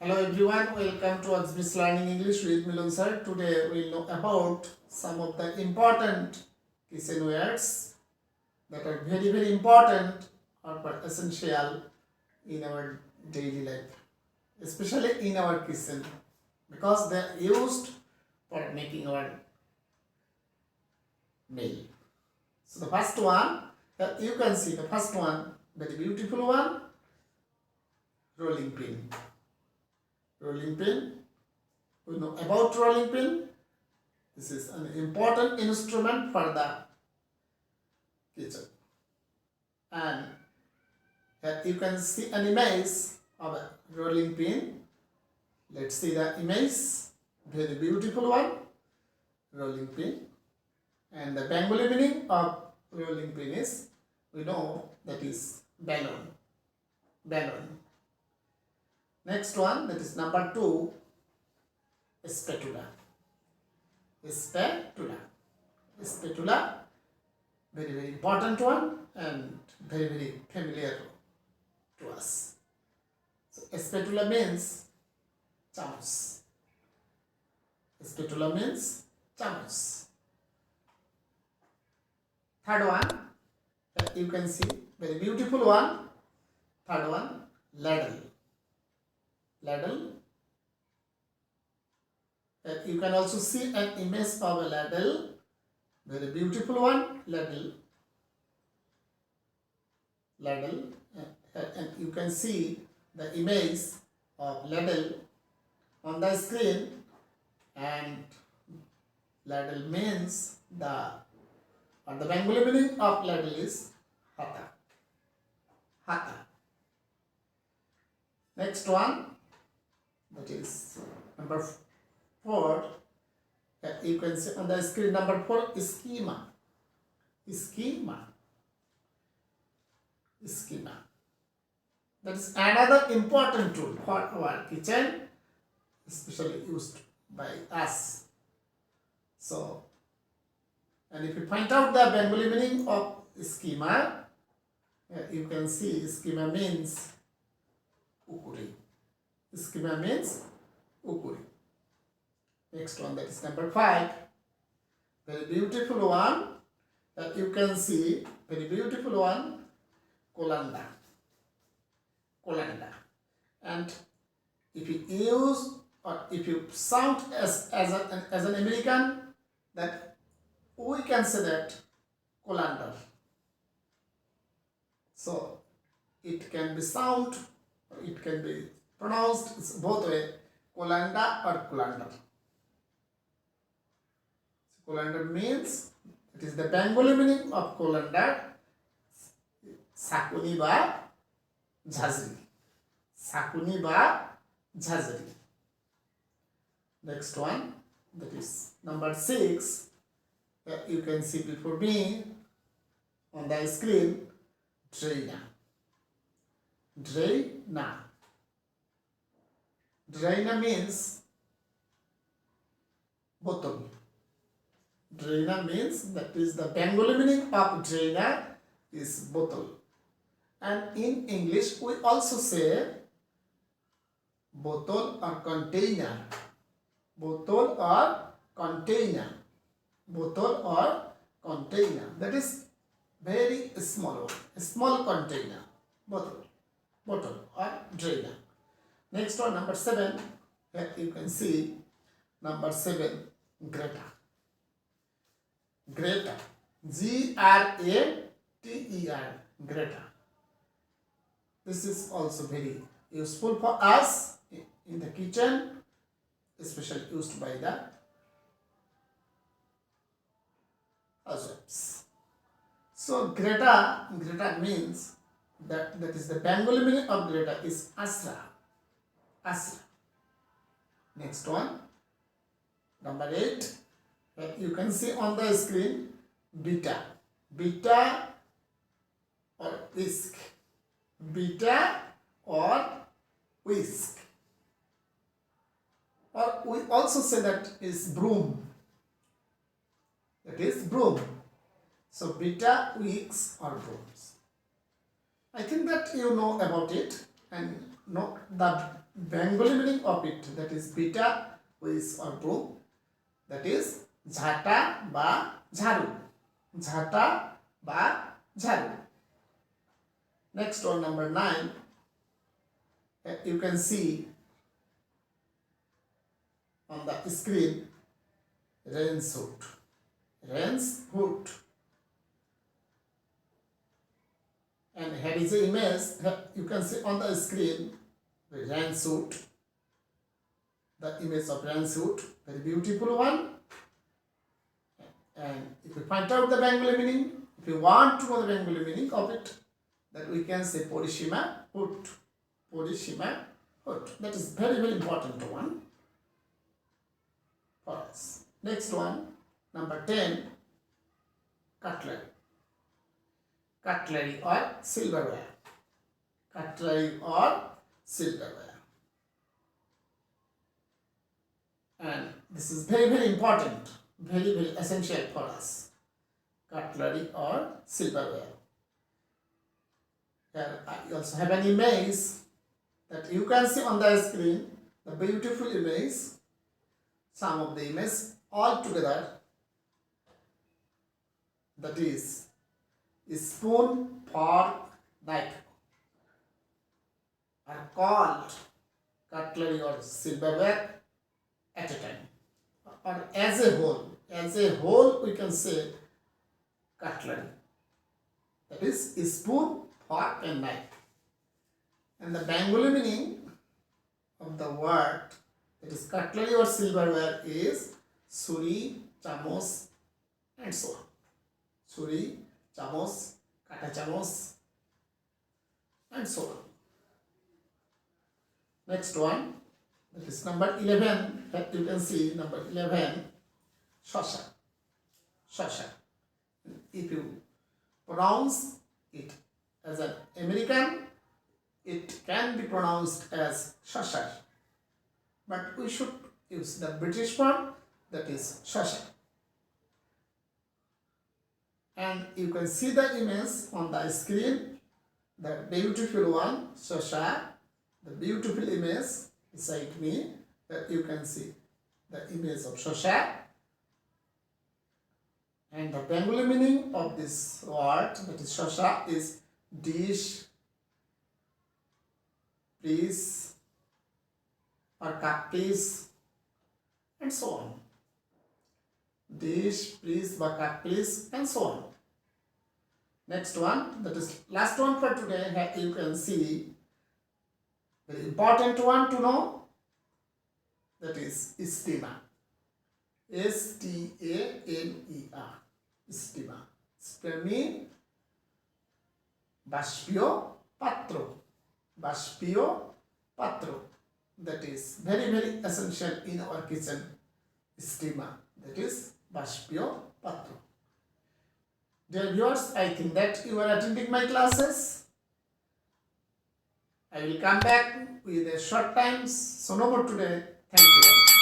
Hello everyone, welcome to OXBRIDGE-Learning English with Milon sir. Today we will know about some of the important kitchenwares that are very important or essential in our daily life, especially in our kitchen, because they are used for making our meal. So the first one, you can see the first one, very beautiful one, rolling pin. Rolling pin, we know about rolling pin. This is an important instrument for the kitchen. And here you can see an image of a rolling pin. Let's see the image. Very beautiful one, rolling pin. And the Bengali meaning of rolling pin is, we know that is balloon. Balloon. Next one, that is number 2, spatula. Spatula. Spatula, very important one and very familiar to us. So spatula means chamus. Spatula means chamus. Third one, you can see very beautiful one. Third one, ladle. Ladle. You can also see an image of a ladle, very beautiful one, ladle. Ladle, and you can see the image of ladle on the screen, and ladle means the Bengali meaning of ladle is hata. Hata. Next one, that is number 4. You can see on the screen number 4, schema. Schema. Schema. That is another important tool for our kitchen, especially used by us. So, and if you find out the Bengali meaning of schema, you can see schema means ukuri. Schema means ukuri. Next one, that is number 5. Very beautiful one. That you can see, very beautiful one, colander. Colander. And if you use or if you sound as an American, that we can say that colander. So it can be sound, or it can be pronounced, it's both way, colander or colander. So colander means, it is the Bengali meaning of colander, sakuni ba jhazri. Sakuni ba jhazri. Next one, that is number 6. You can see before me on the screen, drainer. Drainer. Drainer means bottle. Drainer means, that is the Bengali meaning of drainer is bottle. And in English we also say bottle or container. Bottle or container. Bottle or container. That is very small container. Bottle or drainer. Next one, number 7. Here you can see number 7, grater. Grater. Grater. Grater. This is also very useful for us in the kitchen, especially used by the housewives. So grater means that is the Bengali meaning of grater is asra. Asra. Next one, number 8. You can see on the screen, beater. Beater or whisk. Beater or whisk. Or we also say that is broom. That is broom. So beater, whisks or brooms. I think that you know about it and know the Bengali meaning of it, that is bita with or broom, that is jhata ba jharu. Jhata ba jharu. Next one, number 9. You can see on the screen rain suit. Rain's hood. And here is the image. You can see on the screen the rain suit. The image of rain suit, very beautiful one. And if you find out the Bengali meaning, if you want to know the Bengali meaning of it, that we can say Porishima hood. Porishima hood. That is very, very important one for us. Next one, number 10, cutlery. Cutlery or silverware. Cutlery or silverware. And this is very, very important, very, very essential for us. Cutlery or silverware. Here I also have an image that you can see on the screen, the beautiful image, some of the images all together, that is spoon, fork, knife are called cutlery or silverware at a time, or as a whole we can say cutlery, that is spoon, fork and knife. And the Bengali meaning of the word, that is cutlery or silverware, is suri, chamos and so on. Suri, chamos, kata chamos and so on. Next one, that is number 11. You can see number 11, shasha. Shasha. If you pronounce it as an American, it can be pronounced as shasha. But we should use the British form, that is shasha. And you can see the image on the screen, the beautiful one, shasha, the beautiful image beside me, that you can see the image of shasha. And the Bengali meaning of this word, that is shasha, is dish, piece or cup piece and so on. Dish, piece, cup piece and so on. Next one, that is last one for today. Here you can see the important one to know, that is steamer. S-T-A-M-E-R. Steamer. Spell me Bashpio Patro. Bashpio Patro. That is very, very essential in our kitchen. Steamer. That is Bashpio Patro. Dear viewers, I think that you are attending my classes. I will come back with a short time. So no more today. Thank you.